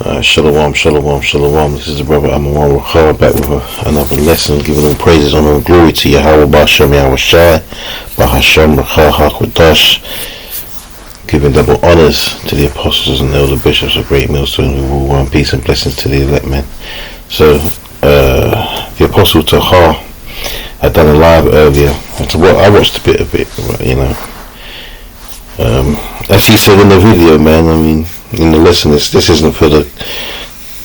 Shalom, shalom, shalom. This is the brother Amar Rakhar back with another lesson, giving all praises, honor, and glory to Yahweh Ba'Shem Yahweh Shai, Ba'Hashem Rakhar HaKodash, giving double honors to the apostles and elder bishops of Great Millstone, who rule one, peace and blessings to the elect men. So, the apostle Tahar had done a live earlier. I watched a bit of it, as he said in the video, man, I mean, in the lesson, this isn't for the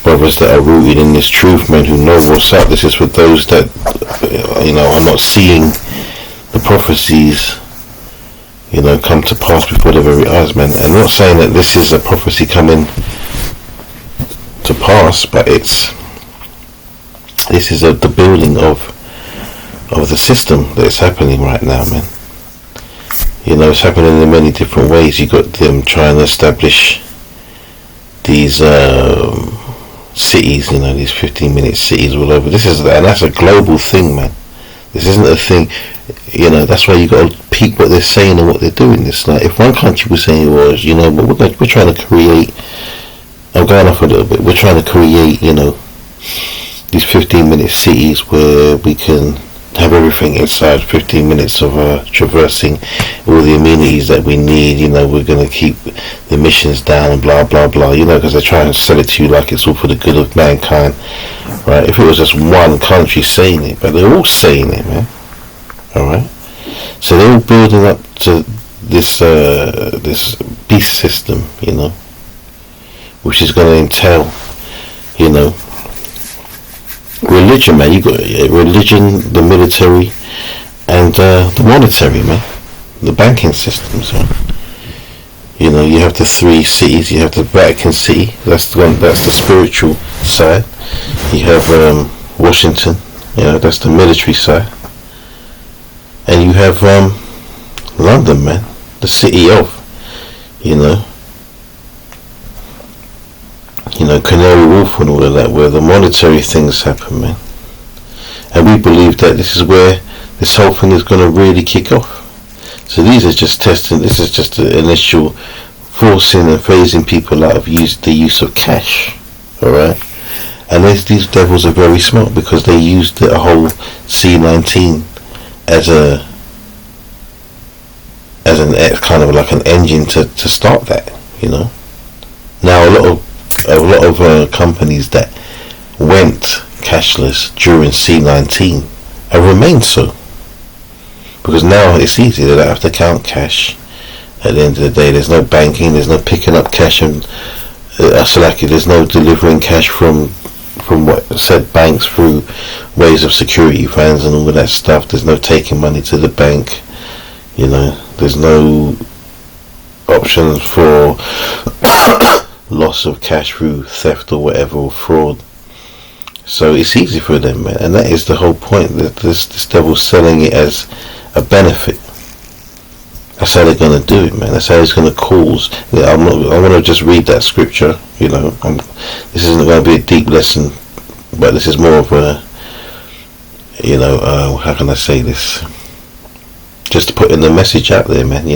brothers that are rooted in this truth, man, who know what's up. This is for those that, are not seeing the prophecies, come to pass before their very eyes, man. I'm not saying that this is a prophecy coming to pass, but this is the building of the system that is happening right now, man. It's happening in many different ways. You got them trying to establish these cities, these 15-minute cities all over. And that's a global thing, man. This isn't a thing, that's why you got to peek what they're saying and what they're doing. It's like, if one country was saying, well, but we're trying to create, I'm going off a little bit, we're trying to create, these 15-minute cities where we can have everything inside 15 minutes of traversing all the amenities that we need. We're going to keep the emissions down and blah blah blah, because they're trying to sell it to you like it's all for the good of mankind, right? If it was just one country saying it, but they're all saying it, man. Alright, so they're all building up to this beast system, which is going to entail religion, man. You got religion, the military, and the monetary, man. The banking system. So, you have the three cities. You have the Vatican City. That's the one. That's the spiritual side. You have Washington. That's the military side. And you have London, man. The city of, Canary Wharf and all of that, where the monetary things happen, man. And we believe that this is where this whole thing is going to really kick off. So these are just testing. This is just the initial forcing and phasing people out of the use of cash. All right. And these devils are very smart, because they used the whole C19 as an kind of like an engine to start that. Now a lot of companies that went cashless during C19 have remained so, because now it's easy. They don't have to count cash. At the end of the day, there's no banking, there's no picking up cash and there's no delivering cash from what said banks through ways of security vans and all of that stuff. There's no taking money to the bank. There's no options for loss of cash through theft or whatever, or fraud. So it's easy for them, man, and that is the whole point, that this devil's selling it as a benefit. That's how they're going to do it, man. That's how it's going to cause. I want to just read that scripture. This isn't going to be a deep lesson, but this is more of a, how can I say this? Just to put in the message out there, man.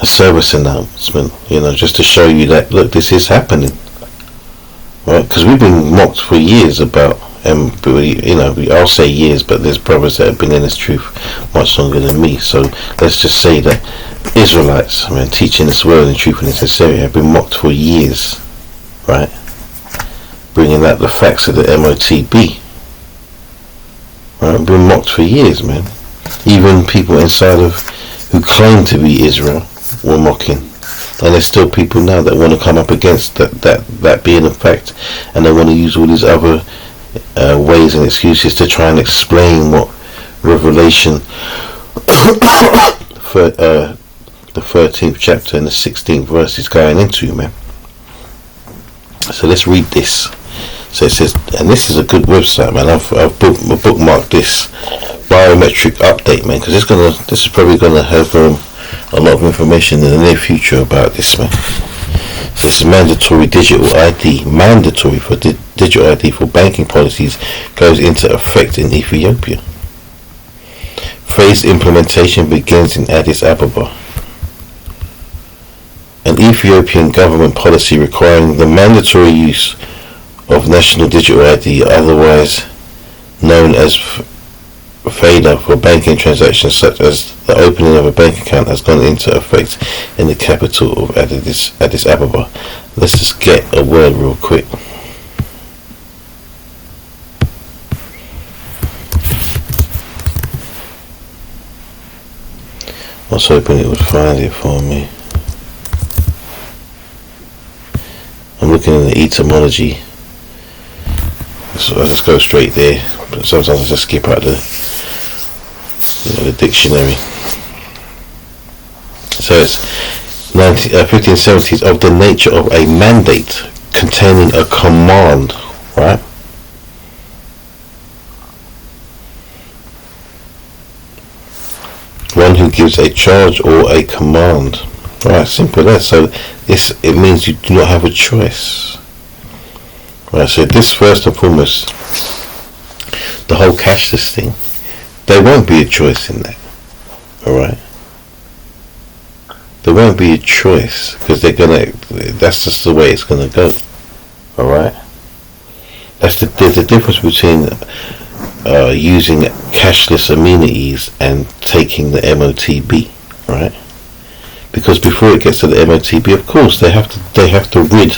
A service announcement, just to show you that, look, this is happening, right? Because we've been mocked for years about, I'll say years, but there's brothers that have been in this truth much longer than me. So let's just say that Israelites, teaching this word in truth and in sincerity, have been mocked for years, right? Bringing out the facts of the MOTB, right? Been mocked for years, man. Even people inside of who claim to be Israel were mocking, and there's still people now that want to come up against that being a fact, and they want to use all these other ways and excuses to try and explain what Revelation the 13th chapter and the 16th verse is going into, man. So let's read this. So it says, and this is a good website, man. I've bookmarked this biometric update, man, because this is probably gonna have a lot of information in the near future about this, man. So this is mandatory digital ID. Mandatory for digital ID for banking policies goes into effect in Ethiopia. Phased implementation begins in Addis Ababa. an Ethiopian government policy requiring the mandatory use of national digital ID, otherwise known as FADA, for banking transactions such as the opening of a bank account, has gone into effect in the capital of Addis Ababa. Let's just get a word real quick. I was hoping it would find it for me. I'm looking in the etymology, so I just go straight there. But sometimes I just skip out the dictionary. So it's 1570s, of the nature of a mandate containing a command, right? One who gives a charge or a command. Right, simple as. So it means you do not have a choice. Right, so this, first and foremost, the whole cashless thing, there won't be a choice in that. Alright? There won't be a choice, because that's just the way it's gonna go. Alright? There's the difference between using cashless amenities and taking the MOTB, right? Because before it gets to the MOTB, of course, they have to rid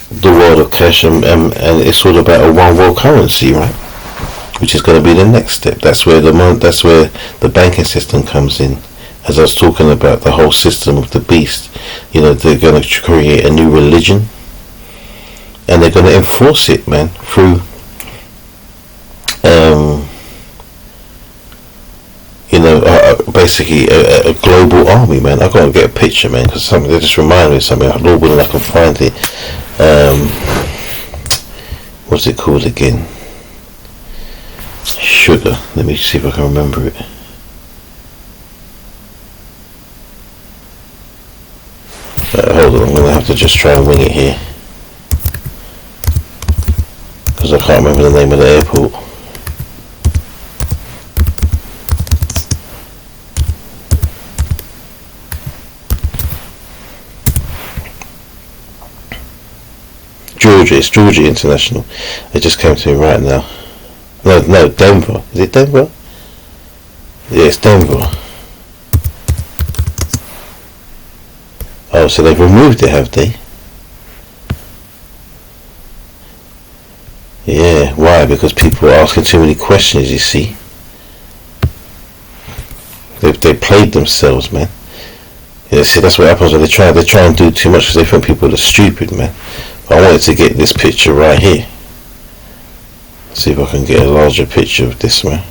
the world of cash, and it's all about a one world currency, right? Which is going to be the next step. That's where the banking system comes in. As I was talking about the whole system of the beast, they're going to create a new religion, and they're going to enforce it, man, through basically a global army, man. I've got to get a picture, man, because they just remind me of something. Lord willing, I can find it. What's it called again? Sugar. Let me see if I can remember it. Hold on, I'm going to have to just try and wing it here, because I can't remember the name of the airport. It's Georgia International. It just came to me right now. No, Denver. Is it Denver? Yeah, it's Denver. Oh, so they've removed it, have they? Yeah, why? Because people are asking too many questions, you see. They played themselves, man. Yeah, see, that's what happens when they try and do too much, because they think people are stupid, man. I wanted to get this picture right here. See if I can get a larger picture of this, man.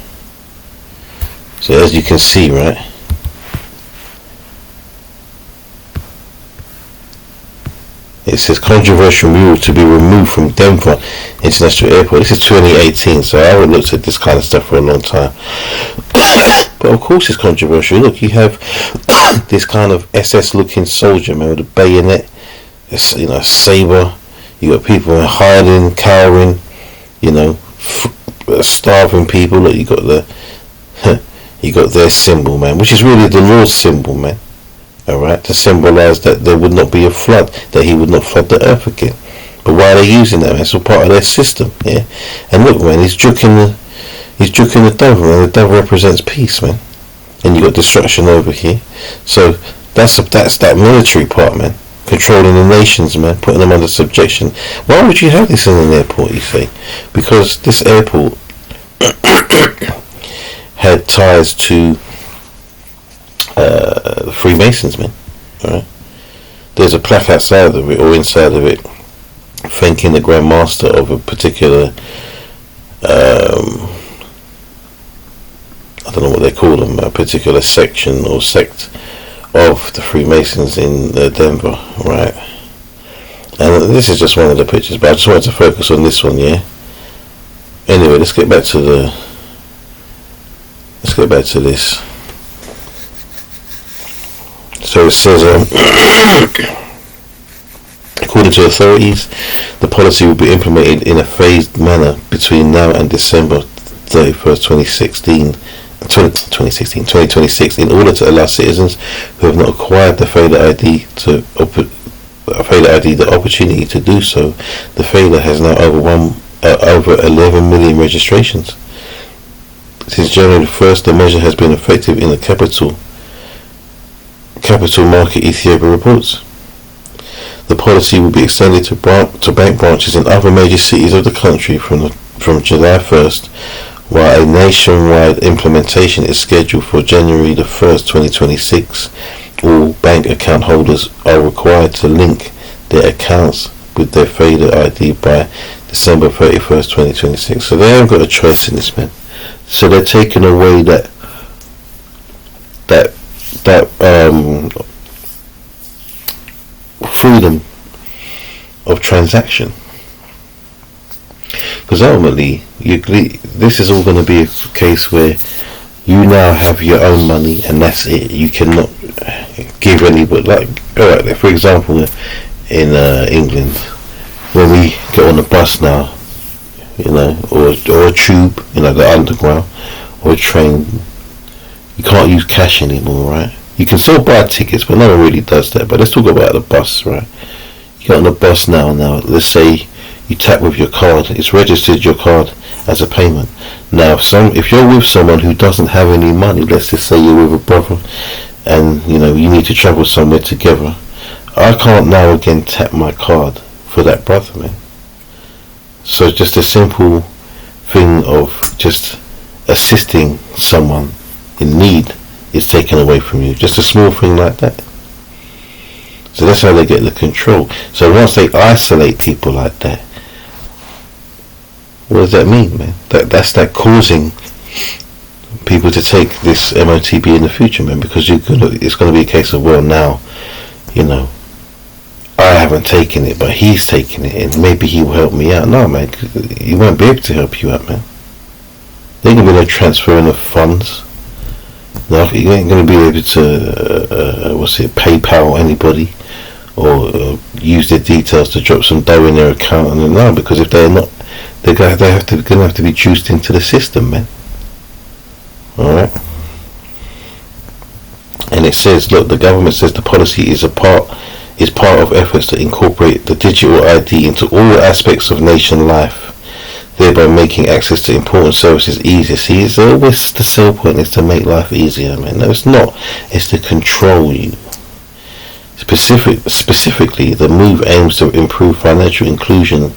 So as you can see, right, it says controversial mural to be removed from Denver International Airport. This is 2018, so I haven't looked at this kind of stuff for a long time. But of course it's controversial. Look, you have this kind of SS looking soldier, man, with a bayonet, a saber. You got people hiding, cowering, starving people. Look, you got their symbol, man, which is really the Lord's symbol, man. Alright, to symbolize that there would not be a flood, that he would not flood the earth again. But why are they using that, man? It's all part of their system, yeah. And look, man, he's juking the devil, man. The devil represents peace, man. And you got destruction over here. So that's that military part, man. Controlling the nations, man, putting them under subjection. Why would you have this in an airport, you say? Because this airport had ties to Freemasons, man. Alright? There's a plaque outside of it, or inside of it, thanking the Grand Master of a particular, I don't know what they call them, a particular section or sect of the Freemasons in Denver, right? And this is just one of the pictures, but I just wanted to focus on this one, yeah? Anyway, let's get back to this. So it says, according to authorities, the policy will be implemented in a phased manner between now and December 31st, 2016, 2026 in order to allow citizens who have not acquired the failure ID the opportunity to do so. The failure has now over 11 million registrations. Since January 1st, the measure has been effective in the capital market, Ethiopia reports. The policy will be extended to bank branches in other major cities of the country from July 1st, while a nationwide implementation is scheduled for January the 1st, 2026. All bank account holders are required to link their accounts with their failure ID by December 31st, 2026. So they haven't got a choice in this, man. So they're taking away that freedom of transaction, because ultimately this is all going to be a case where you now have your own money and that's it. You cannot give anybody, like, alright, for example, in England, when we get on the bus now, you know, or a tube, you know, the underground, or a train, you can't use cash anymore, right? You can still buy tickets, but no one really does that. But let's talk about the bus, right? You get on the bus now, let's say you tap with your card, it's registered your card as a payment. Now, if you're with someone who doesn't have any money, let's just say you're with a brother, and you know you need to travel somewhere together, I can't now again tap my card for that brother, man. So just a simple thing of just assisting someone in need is taken away from you. Just a small thing like that. So that's how they get the control. So once they isolate people like that, what does that mean, man? That's causing people to take this MOTB in the future, man, because it's going to be a case of, well, now, you know, I haven't taken it, but he's taking it, and maybe he will help me out. No, man, he won't be able to help you out, man. There ain't going to be no transferring of funds. No, you ain't going to be able to, PayPal anybody, or use their details to drop some dough in their account. And no, because if they're not, they're going to have to be juiced into the system, man. Alright? And it says, look, the government says the policy is part of efforts to incorporate the digital ID into all aspects of nation life, thereby making access to important services easier. See, it's always the sell point is to make life easier, man. No, it's not. It's to control you. Specifically, the move aims to improve financial inclusion,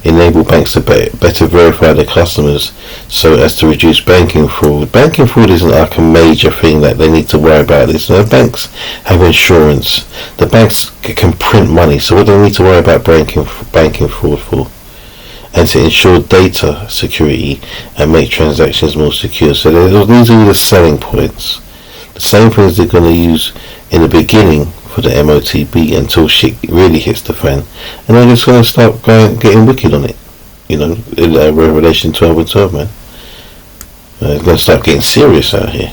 enable banks to better verify their customers so as to reduce banking fraud. Banking fraud isn't like a major thing that they need to worry about. This, you know, banks have insurance. The banks can print money, so what do they need to worry about banking fraud for? And to ensure data security and make transactions more secure. So these are the selling points. The same things they're going to use in the beginning for the MOTB until shit really hits the fan, and they're just going to start getting wicked on it. You know, in Revelation 12 and 12, man. It's going to start getting serious out here.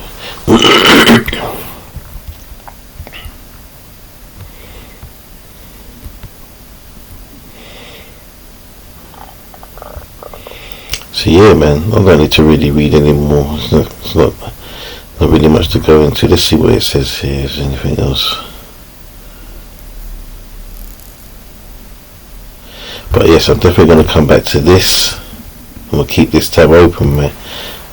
So yeah, man, I don't need to really read anymore. It's not really much to go into. Let's see what it says here. Is there anything else? But yes, I'm definitely going to come back to this. I'm going to keep this tab open, man.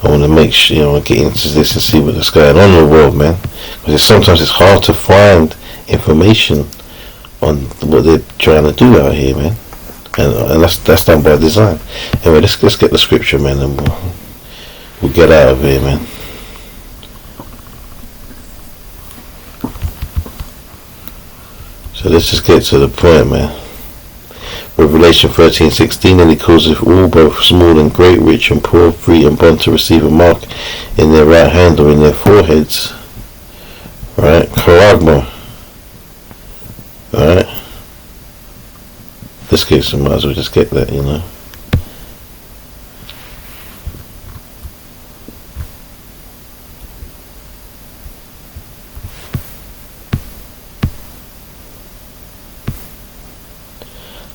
I want to make sure, you know, I get into this and see what's going on in the world, man. Because sometimes it's hard to find information on what they're trying to do out here, man. And that's done by design. Anyway, let's get the scripture, man, and we'll get out of here, man. So let's just get to the point, man. Revelation 13:16, and he causeth all, both small and great, rich and poor, free and bond, to receive a mark in their right hand or in their foreheads. Right? Charagma. Alright? Let's get some, might as well just get that, you know.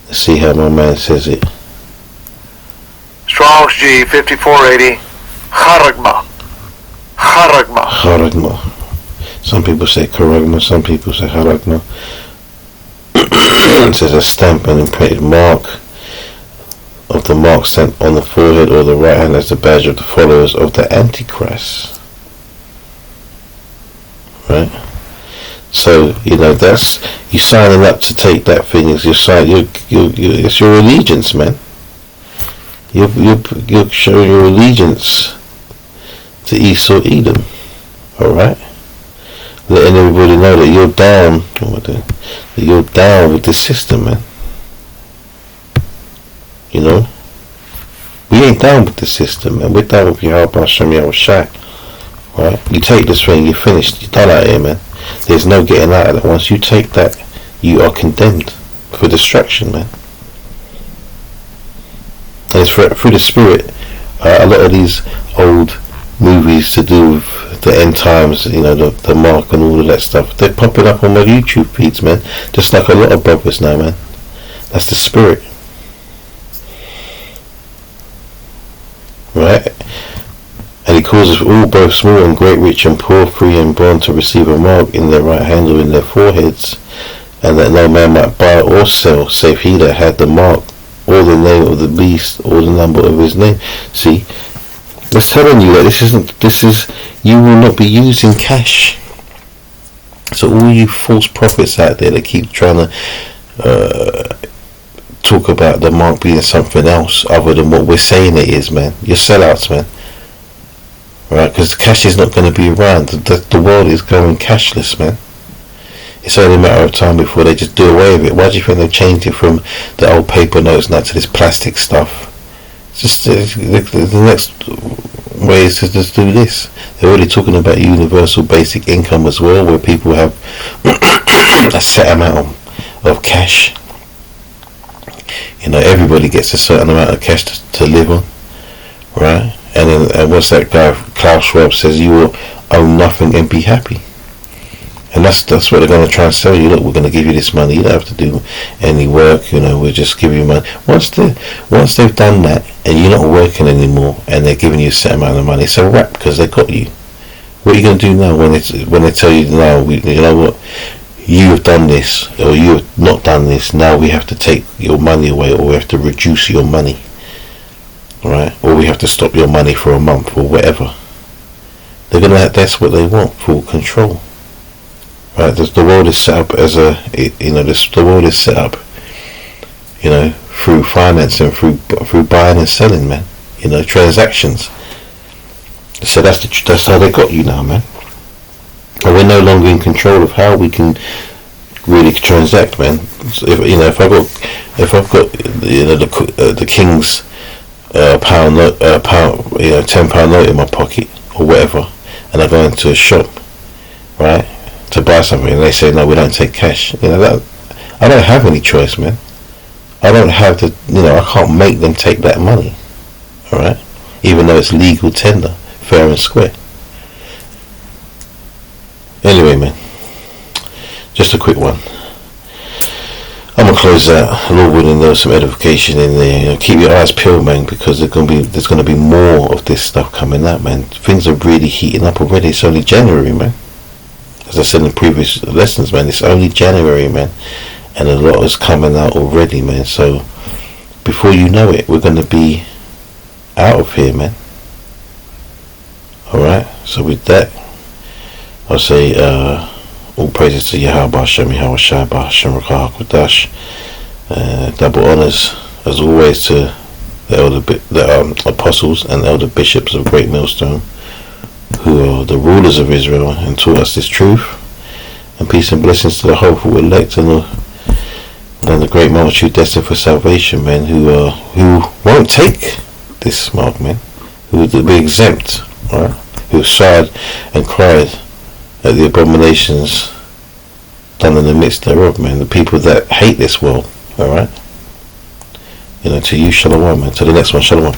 Let's see how my man says it. Strong's G 5480. Charagma. charagma. Some people say charagma, some people say charagma. It says a stamp and imprinted mark of the mark stamped on the forehead or the right hand as the badge of the followers of the Antichrist. Right? So, that's, you signing up to take that thing as your sign, it's your allegiance, man. You're showing your allegiance to Esau Edom. Alright? Letting everybody know that you're down, that you're down with this system, man. We ain't down with the system, man. We're down with Yahweh Hashem Yahushai. Right? You take this thing, you're finished. You're done out here, man. There's no getting out of it. Once you take that, you are condemned for destruction, man. And it's through the spirit. A lot of these old movies to do with the end times, the mark and all of that stuff, they're popping up on my YouTube feeds, man. Just like a lot of brothers now, man. That's the spirit. Right? And he causes all, both small and great, rich and poor, free and bond, to receive a mark in their right hand or in their foreheads, and that no man might buy or sell, save he that had the mark, or the name of the beast, or the number of his name. See, it's telling you that you will not be using cash. So all you false prophets out there that keep trying to talk about the mark being something else other than what we're saying it is, man. You're sellouts, man. Right? Because the cash is not going to be around. The world is going cashless, man. It's only a matter of time before they just do away with it. Why do you think they've changed it from the old paper notes now to this plastic stuff? It's just the next way is to just do this. They're already talking about universal basic income as well, where people have a set amount of cash. Everybody gets a certain amount of cash to live on, right? And what's that guy Klaus Schwab says, you will own nothing and be happy. And that's what they're going to try and sell you. Look, we're going to give you this money. You don't have to do any work. We'll just give you money. Once they've done that and you're not working anymore and they're giving you a set amount of money, it's a wrap because they got you. What are you going to do now when they tell you, no, you know what, you have done this or you have not done this. Now we have to take your money away, or we have to reduce your money, right? Or we have to stop your money for a month or whatever. That's what they want, full control. Right, the world is set up as the world is set up, through financing, through buying and selling, man. Transactions. So that's how they got you now, man. And we're no longer in control of how we can really transact, man. So if I've got the king's pound note, £10 note in my pocket or whatever, and I go into a shop, right, to buy something, and they say no, we don't take cash. That I don't have any choice, man. I don't have I can't make them take that money. All right, even though it's legal tender, fair and square. Anyway, man, just a quick one. I'm gonna close out. Lord willing, there's some edification in there. Keep your eyes peeled, man, because there's gonna be more of this stuff coming out, man. Things are really heating up already. It's only January, man. As I said in previous lessons, man, it's only January, man, and a lot is coming out already, man. So before you know it, we're going to be out of here, man. Alright, so with that, I'll say all praises to Yahweh Hashem Yahushai Hashem Rakah HaKodesh. Double honours as always to the apostles and elder bishops of Great Millstone, who are the rulers of Israel and taught us this truth. And peace and blessings to the hopeful elect and the great multitude destined for salvation, man, who won't take this mark, man, who will be exempt, right? Who have sighed and cried at the abominations done in the midst thereof, man. The people that hate this world, alright? To you, shalom, man. To the next one, shalom.